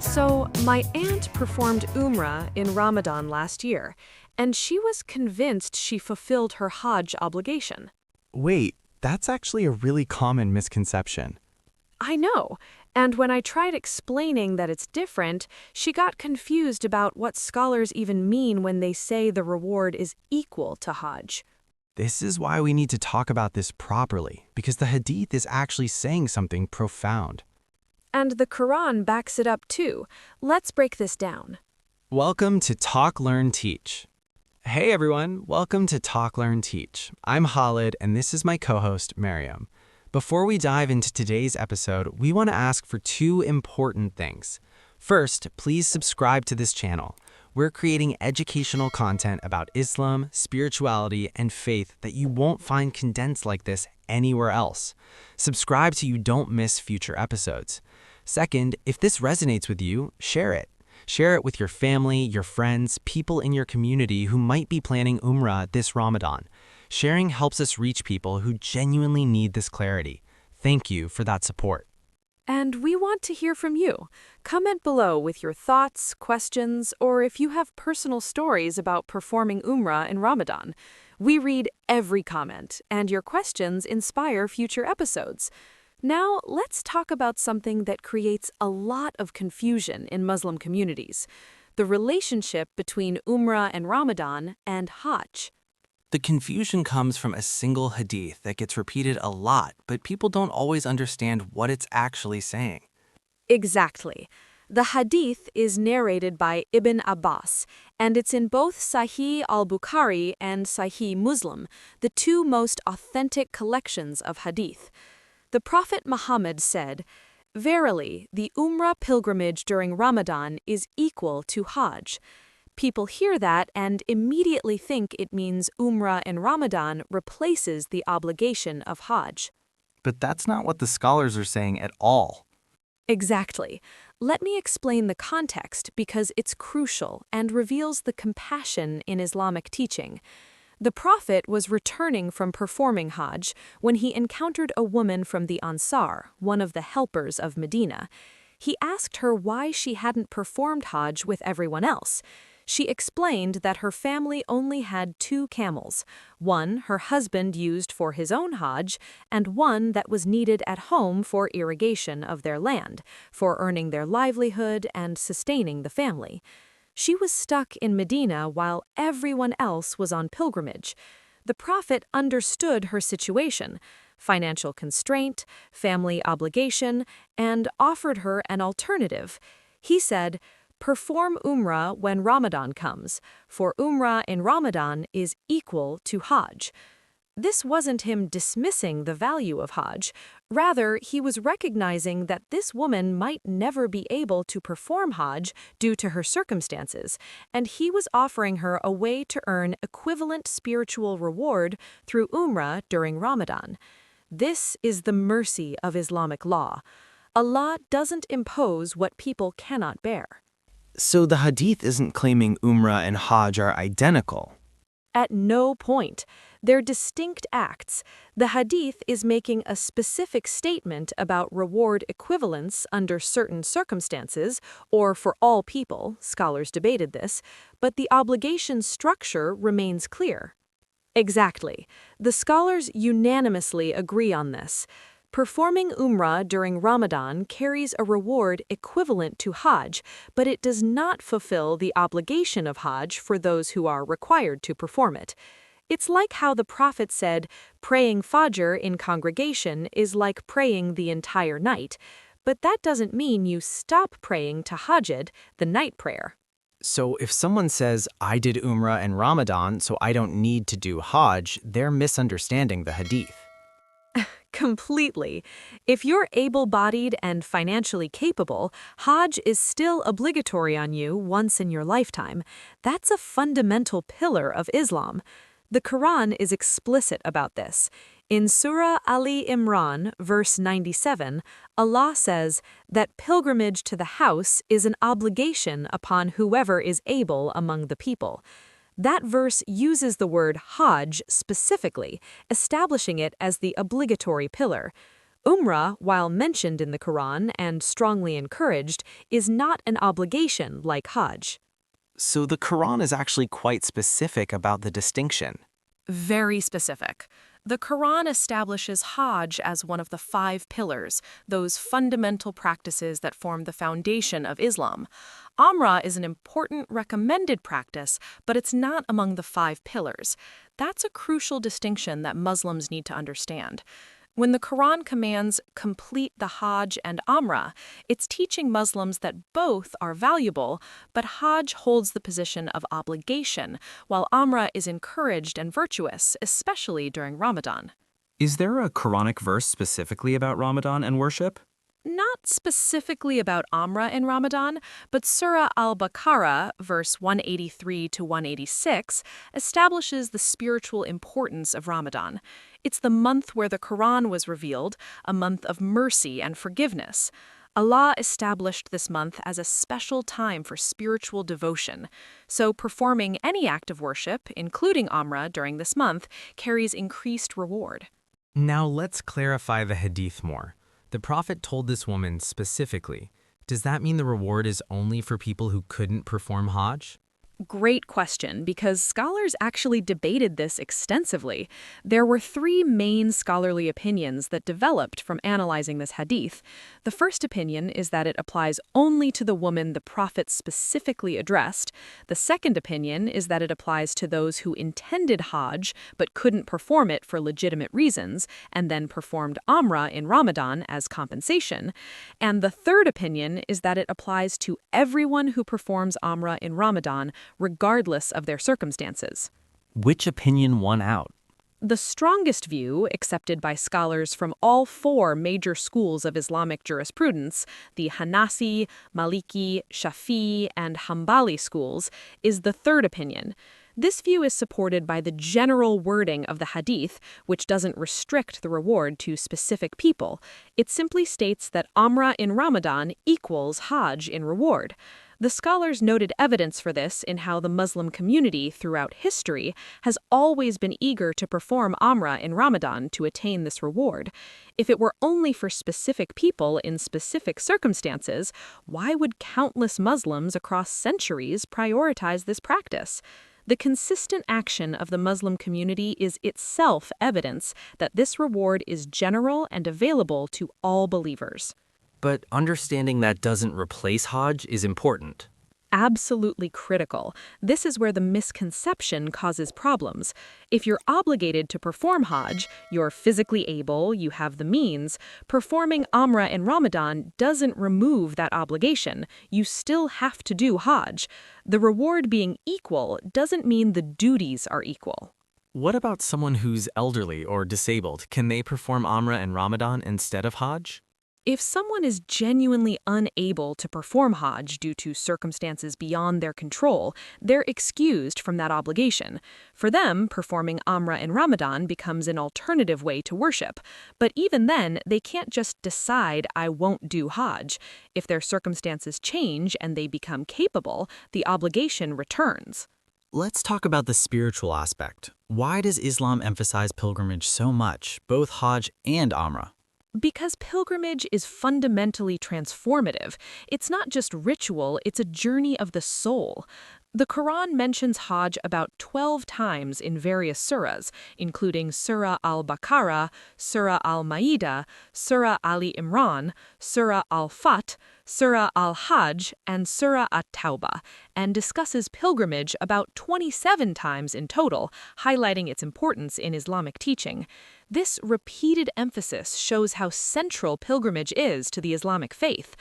So, my aunt performed Umrah in Ramadan last year, and she was convinced she fulfilled her Hajj obligation. Wait, that's actually a really common misconception. I know, and when I tried explaining that it's different, she got confused about what scholars even mean when they say the reward is equal to Hajj. This is why we need to talk about this properly, because the hadith is actually saying something profound. And the Quran backs it up too. Let's break this down. Welcome to Talk, Learn, Teach. Hey everyone, welcome to Talk, Learn, Teach. I'm Khalid, and this is my co-host, Mariam. Before we dive into today's episode, we want to ask for two important things. First, please subscribe to this channel. We're creating educational content about Islam, spirituality, and faith that you won't find condensed like this anywhere else. Subscribe so you don't miss future episodes. Second, if this resonates with you, share it. Share it with your family, your friends, people in your community who might be planning Umrah this Ramadan. Sharing helps us reach people who genuinely need this clarity. Thank you for that support. And we want to hear from you. Comment below with your thoughts, questions, or if you have personal stories about performing Umrah in Ramadan. We read every comment, and your questions inspire future episodes. Now, let's talk about something that creates a lot of confusion in Muslim communities: the relationship between Umrah and Ramadan and Hajj. The confusion comes from a single hadith that gets repeated a lot, but people don't always understand what it's actually saying. Exactly. The hadith is narrated by Ibn Abbas, and it's in both Sahih al-Bukhari and Sahih Muslim, the two most authentic collections of hadith. The Prophet Muhammad said, "Verily, the Umrah pilgrimage during Ramadan is equal to Hajj." People hear that and immediately think it means Umrah in Ramadan replaces the obligation of Hajj. But that's not what the scholars are saying at all. Exactly. Let me explain the context because it's crucial and reveals the compassion in Islamic teaching. The Prophet was returning from performing Hajj when he encountered a woman from the Ansar, one of the helpers of Medina. He asked her why she hadn't performed Hajj with everyone else. She explained that her family only had 2 camels, one her husband used for his own Hajj, and one that was needed at home for irrigation of their land, for earning their livelihood and sustaining the family. She was stuck in Medina while everyone else was on pilgrimage. The Prophet understood her situation, financial constraint, family obligation, and offered her an alternative. He said, "Perform Umrah when Ramadan comes, for Umrah in Ramadan is equal to Hajj." This wasn't him dismissing the value of Hajj. Rather, he was recognizing that this woman might never be able to perform Hajj due to her circumstances, and he was offering her a way to earn equivalent spiritual reward through Umrah during Ramadan. This is the mercy of Islamic law. Allah doesn't impose what people cannot bear. So the hadith isn't claiming Umrah and Hajj are identical. At no point. They're distinct acts. The hadith is making a specific statement about reward equivalence under certain circumstances, or for all people, scholars debated this, but the obligation structure remains clear. Exactly. The scholars unanimously agree on this. Performing Umrah during Ramadan carries a reward equivalent to Hajj, but it does not fulfill the obligation of Hajj for those who are required to perform it. It's like how the Prophet said, praying Fajr in congregation is like praying the entire night, but that doesn't mean you stop praying tahajjud, the night prayer. So if someone says, I did Umrah and Ramadan, so I don't need to do Hajj, they're misunderstanding the hadith. Completely. If you're able-bodied and financially capable, Hajj is still obligatory on you once in your lifetime. That's a fundamental pillar of Islam. The Quran is explicit about this. In Surah Ali Imran, verse 97, Allah says that pilgrimage to the house is an obligation upon whoever is able among the people. That verse uses the word Hajj specifically, establishing it as the obligatory pillar. Umrah, while mentioned in the Quran and strongly encouraged, is not an obligation like Hajj. So the Quran is actually quite specific about the distinction. Very specific. The Quran establishes Hajj as one of the 5 pillars, those fundamental practices that form the foundation of Islam. Umrah is an important recommended practice, but it's not among the 5 pillars. That's a crucial distinction that Muslims need to understand. When the Quran commands complete the Hajj and Umrah, it's teaching Muslims that both are valuable, but Hajj holds the position of obligation, while Umrah is encouraged and virtuous, especially during Ramadan. Is there a Quranic verse specifically about Ramadan and worship? Not specifically about Umrah in Ramadan, but Surah Al-Baqarah, verse 183 to 186, establishes the spiritual importance of Ramadan. It's the month where the Quran was revealed, a month of mercy and forgiveness. Allah established this month as a special time for spiritual devotion, so performing any act of worship, including Umrah during this month, carries increased reward. Now let's clarify the hadith more. The Prophet told this woman specifically, does that mean the reward is only for people who couldn't perform Hajj? Great question, because scholars actually debated this extensively. There were 3 main scholarly opinions that developed from analyzing this hadith. The first opinion is that it applies only to the woman the Prophet specifically addressed. The second opinion is that it applies to those who intended Hajj but couldn't perform it for legitimate reasons, and then performed Umrah in Ramadan as compensation. And the third opinion is that it applies to everyone who performs Umrah in Ramadan, regardless of their circumstances. Which opinion won out? The strongest view, accepted by scholars from all 4 major schools of Islamic jurisprudence, the Hanafi, Maliki, Shafi'i, and Hanbali schools, is the third opinion. This view is supported by the general wording of the hadith, which doesn't restrict the reward to specific people. It simply states that Umrah in Ramadan equals Hajj in reward. The scholars noted evidence for this in how the Muslim community throughout history has always been eager to perform Umrah in Ramadan to attain this reward. If it were only for specific people in specific circumstances, why would countless Muslims across centuries prioritize this practice? The consistent action of the Muslim community is itself evidence that this reward is general and available to all believers. But understanding that doesn't replace Hajj is important. Absolutely critical. This is where the misconception causes problems. If you're obligated to perform Hajj, you're physically able, you have the means, performing Umrah in Ramadan doesn't remove that obligation. You still have to do Hajj. The reward being equal doesn't mean the duties are equal. What about someone who's elderly or disabled? Can they perform Umrah in Ramadan instead of Hajj? If someone is genuinely unable to perform Hajj due to circumstances beyond their control, they're excused from that obligation. For them, performing Umrah in Ramadan becomes an alternative way to worship. But even then, they can't just decide, I won't do Hajj. If their circumstances change and they become capable, the obligation returns. Let's talk about the spiritual aspect. Why does Islam emphasize pilgrimage so much, both Hajj and Umrah? Because pilgrimage is fundamentally transformative. It's not just ritual, it's a journey of the soul. The Quran mentions Hajj about 12 times in various surahs, including Surah Al-Baqarah, Surah Al-Ma'idah, Surah Ali Imran, Surah Al-Fat, Surah Al-Hajj, and Surah At-Tawbah, and discusses pilgrimage about 27 times in total, highlighting its importance in Islamic teaching. This repeated emphasis shows how central pilgrimage is to the Islamic faith.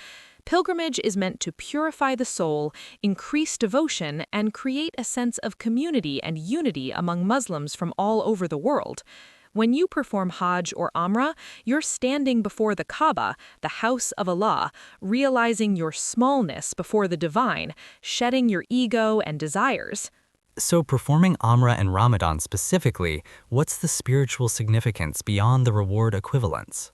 Pilgrimage is meant to purify the soul, increase devotion, and create a sense of community and unity among Muslims from all over the world. When you perform Hajj or Umrah, you're standing before the Kaaba, the house of Allah, realizing your smallness before the divine, shedding your ego and desires. So performing Umrah and Ramadan specifically, what's the spiritual significance beyond the reward equivalence?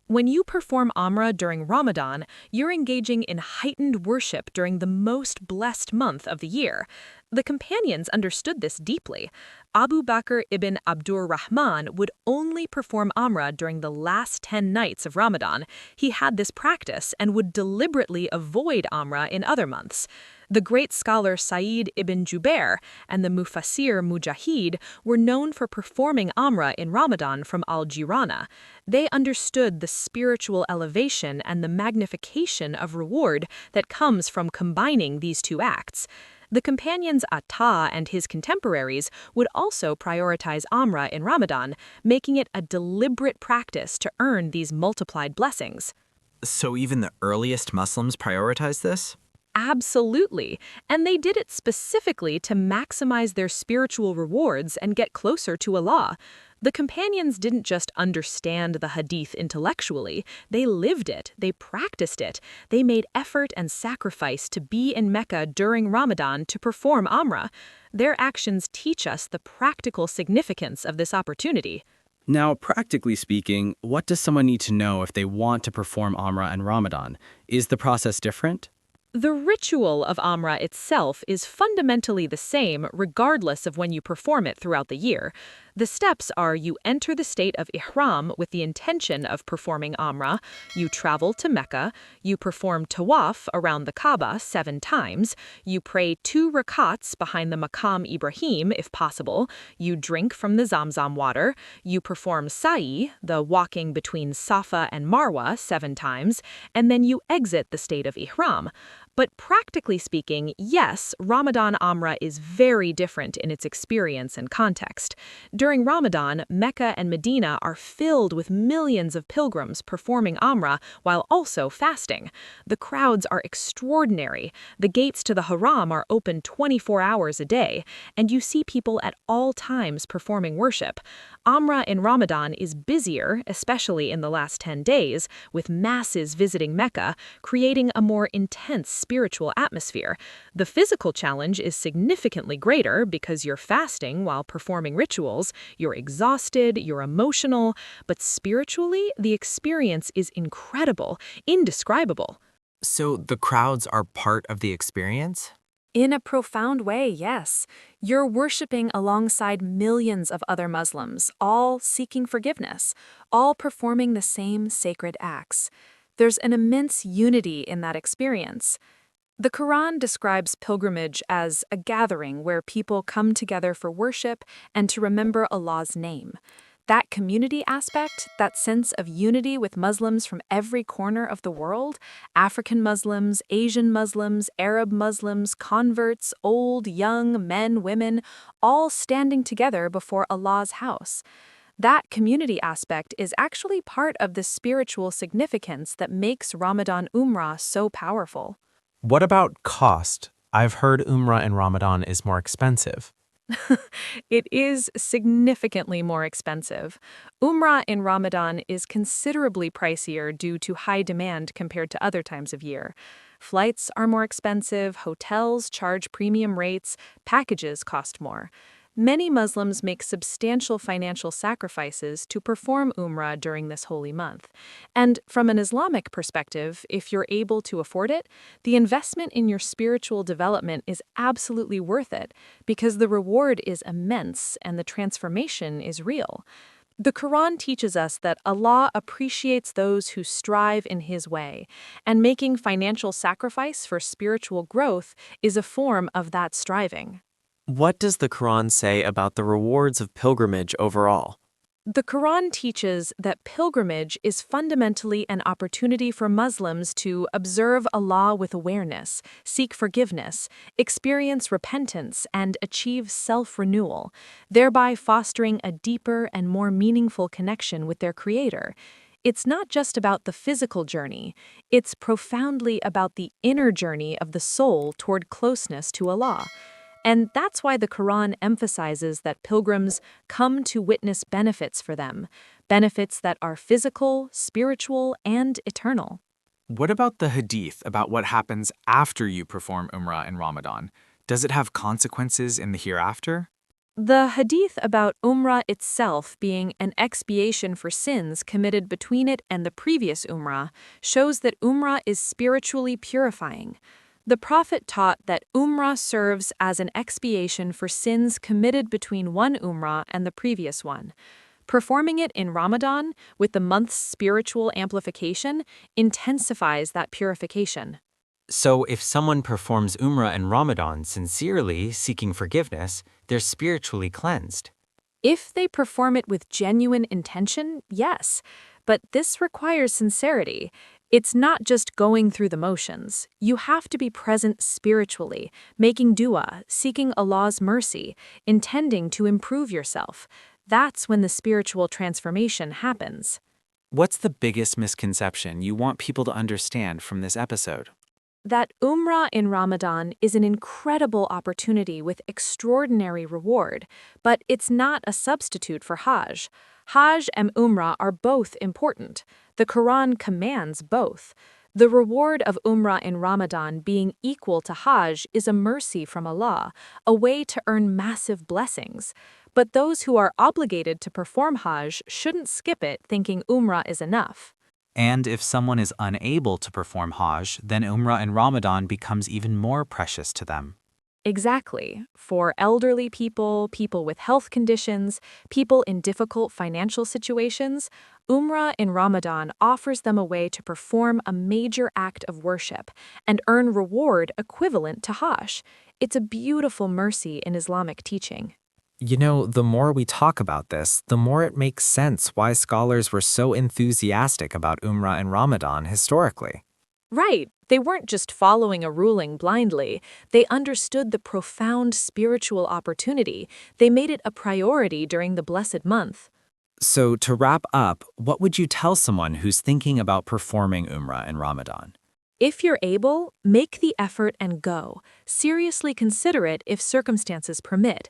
When you perform Umrah during Ramadan, you're engaging in heightened worship during the most blessed month of the year. The companions understood this deeply. Abu Bakr ibn Abdurrahman would only perform Umrah during the last 10 nights of Ramadan. He had this practice and would deliberately avoid Umrah in other months. The great scholar Sa'id ibn Jubair and the Mufassir Mujahid were known for performing Umrah in Ramadan from Al-Jirana. They understood the spiritual elevation and the magnification of reward that comes from combining these two acts. The companions Atta and his contemporaries would also prioritize Umrah in Ramadan, making it a deliberate practice to earn these multiplied blessings. So even the earliest Muslims prioritized this? Absolutely, and they did it specifically to maximize their spiritual rewards and get closer to Allah. The companions didn't just understand the hadith intellectually, they lived it, they practiced it, they made effort and sacrifice to be in Mecca during Ramadan to perform Umrah. Their actions teach us the practical significance of this opportunity. Now, practically speaking, what does someone need to know if they want to perform Umrah in Ramadan? Is the process different? The ritual of Umrah itself is fundamentally the same regardless of when you perform it throughout the year. The steps are you enter the state of Ihram with the intention of performing Umrah, you travel to Mecca, you perform tawaf around the Kaaba 7 times, you pray 2 rakats behind the Maqam Ibrahim if possible, you drink from the Zamzam water, you perform sa'i, the walking between Safa and Marwa 7 times, and then you exit the state of Ihram. But practically speaking, yes, Ramadan Umrah is very different in its experience and context. During Ramadan, Mecca and Medina are filled with millions of pilgrims performing Umrah while also fasting. The crowds are extraordinary. The gates to the Haram are open 24 hours a day, and you see people at all times performing worship. Umrah in Ramadan is busier, especially in the last 10 days, with masses visiting Mecca, creating a more intense spiritual atmosphere. The physical challenge is significantly greater because you're fasting while performing rituals, you're exhausted, you're emotional, but spiritually, the experience is incredible, indescribable. So the crowds are part of the experience? In a profound way, yes. You're worshiping alongside millions of other Muslims, all seeking forgiveness, all performing the same sacred acts. There's an immense unity in that experience. The Quran describes pilgrimage as a gathering where people come together for worship and to remember Allah's name. That community aspect, that sense of unity with Muslims from every corner of the world, African Muslims, Asian Muslims, Arab Muslims, converts, old, young, men, women, all standing together before Allah's house. That community aspect is actually part of the spiritual significance that makes Ramadan Umrah so powerful. What about cost? I've heard Umrah in Ramadan is more expensive. It is significantly more expensive. Umrah in Ramadan is considerably pricier due to high demand compared to other times of year. Flights are more expensive, hotels charge premium rates, packages cost more. Many Muslims make substantial financial sacrifices to perform Umrah during this holy month. And from an Islamic perspective, if you're able to afford it, the investment in your spiritual development is absolutely worth it because the reward is immense and the transformation is real. The Quran teaches us that Allah appreciates those who strive in His way, and making financial sacrifice for spiritual growth is a form of that striving. What does the Quran say about the rewards of pilgrimage overall? The Quran teaches that pilgrimage is fundamentally an opportunity for Muslims to observe Allah with awareness, seek forgiveness, experience repentance, and achieve self-renewal, thereby fostering a deeper and more meaningful connection with their Creator. It's not just about the physical journey, it's profoundly about the inner journey of the soul toward closeness to Allah. And that's why the Quran emphasizes that pilgrims come to witness benefits for them, benefits that are physical, spiritual, and eternal. What about the hadith about what happens after you perform Umrah in Ramadan? Does it have consequences in the hereafter? The hadith about Umrah itself being an expiation for sins committed between it and the previous Umrah shows that Umrah is spiritually purifying. The Prophet taught that Umrah serves as an expiation for sins committed between one Umrah and the previous one. Performing it in Ramadan, with the month's spiritual amplification, intensifies that purification. So if someone performs Umrah in Ramadan sincerely, seeking forgiveness, they're spiritually cleansed. If they perform it with genuine intention, yes, but this requires sincerity. It's not just going through the motions. You have to be present spiritually, making dua, seeking Allah's mercy, intending to improve yourself. That's when the spiritual transformation happens. What's the biggest misconception you want people to understand from this episode? That Umrah in Ramadan is an incredible opportunity with extraordinary reward, but it's not a substitute for Hajj. Hajj and Umrah are both important. The Quran commands both. The reward of Umrah in Ramadan being equal to Hajj is a mercy from Allah, a way to earn massive blessings. But those who are obligated to perform Hajj shouldn't skip it thinking Umrah is enough. And if someone is unable to perform Hajj, then Umrah in Ramadan becomes even more precious to them. Exactly. For elderly people, people with health conditions, people in difficult financial situations, Umrah in Ramadan offers them a way to perform a major act of worship and earn reward equivalent to Hajj. It's a beautiful mercy in Islamic teaching. You know, the more we talk about this, the more it makes sense why scholars were so enthusiastic about Umrah in Ramadan historically. Right. They weren't just following a ruling blindly. They understood the profound spiritual opportunity. They made it a priority during the blessed month. So to wrap up, what would you tell someone who's thinking about performing Umrah in Ramadan? If you're able, make the effort and go. Seriously consider it if circumstances permit.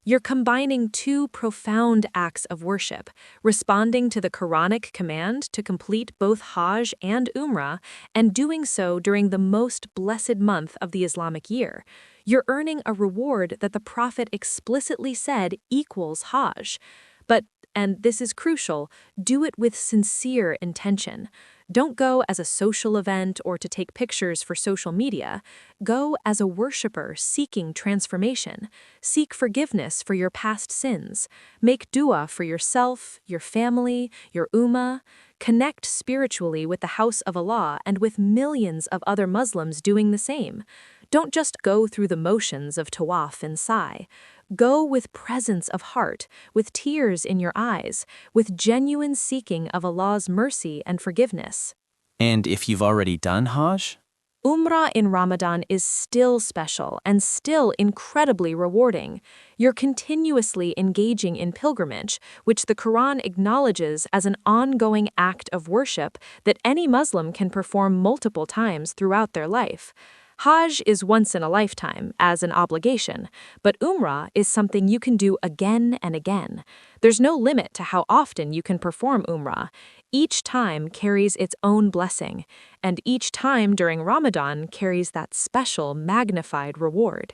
You're combining two profound acts of worship, responding to the Quranic command to complete both Hajj and Umrah, and doing so during the most blessed month of the Islamic year. You're earning a reward that the Prophet explicitly said equals Hajj. But, and this is crucial, do it with sincere intention. Don't go as a social event or to take pictures for social media. Go as a worshiper seeking transformation. Seek forgiveness for your past sins. Make dua for yourself, your family, your ummah. Connect spiritually with the house of Allah and with millions of other Muslims doing the same. Don't just go through the motions of tawaf and sa'i. Go with presence of heart, with tears in your eyes, with genuine seeking of Allah's mercy and forgiveness. And if you've already done Hajj? Umrah in Ramadan is still special and still incredibly rewarding. You're continuously engaging in pilgrimage, which the Quran acknowledges as an ongoing act of worship that any Muslim can perform multiple times throughout their life. Hajj is once in a lifetime, as an obligation, but Umrah is something you can do again and again. There's no limit to how often you can perform Umrah. Each time carries its own blessing, and each time during Ramadan carries that special, magnified reward.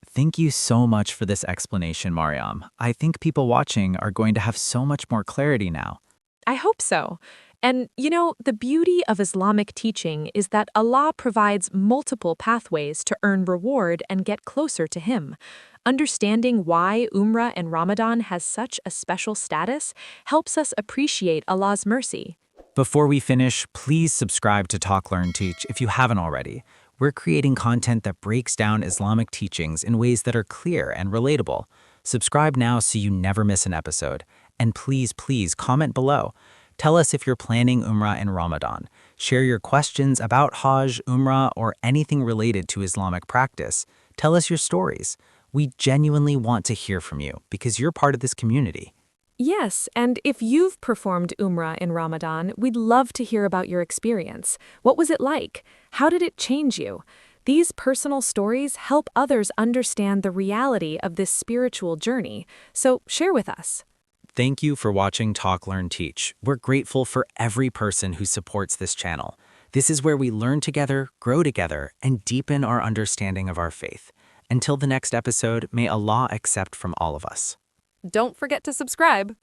Thank you so much for this explanation, Mariam. I think people watching are going to have so much more clarity now. I hope so. And, the beauty of Islamic teaching is that Allah provides multiple pathways to earn reward and get closer to Him. Understanding why Umrah in Ramadan has such a special status helps us appreciate Allah's mercy. Before we finish, please subscribe to Talk, Learn, Teach if you haven't already. We're creating content that breaks down Islamic teachings in ways that are clear and relatable. Subscribe now so you never miss an episode. And please, please comment below. Tell us if you're planning Umrah in Ramadan. Share your questions about Hajj, Umrah, or anything related to Islamic practice. Tell us your stories. We genuinely want to hear from you because you're part of this community. Yes, and if you've performed Umrah in Ramadan, we'd love to hear about your experience. What was it like? How did it change you? These personal stories help others understand the reality of this spiritual journey, so share with us. Thank you for watching Talk, Learn, Teach. We're grateful for every person who supports this channel. This is where we learn together, grow together, and deepen our understanding of our faith. Until the next episode, may Allah accept from all of us. Don't forget to subscribe.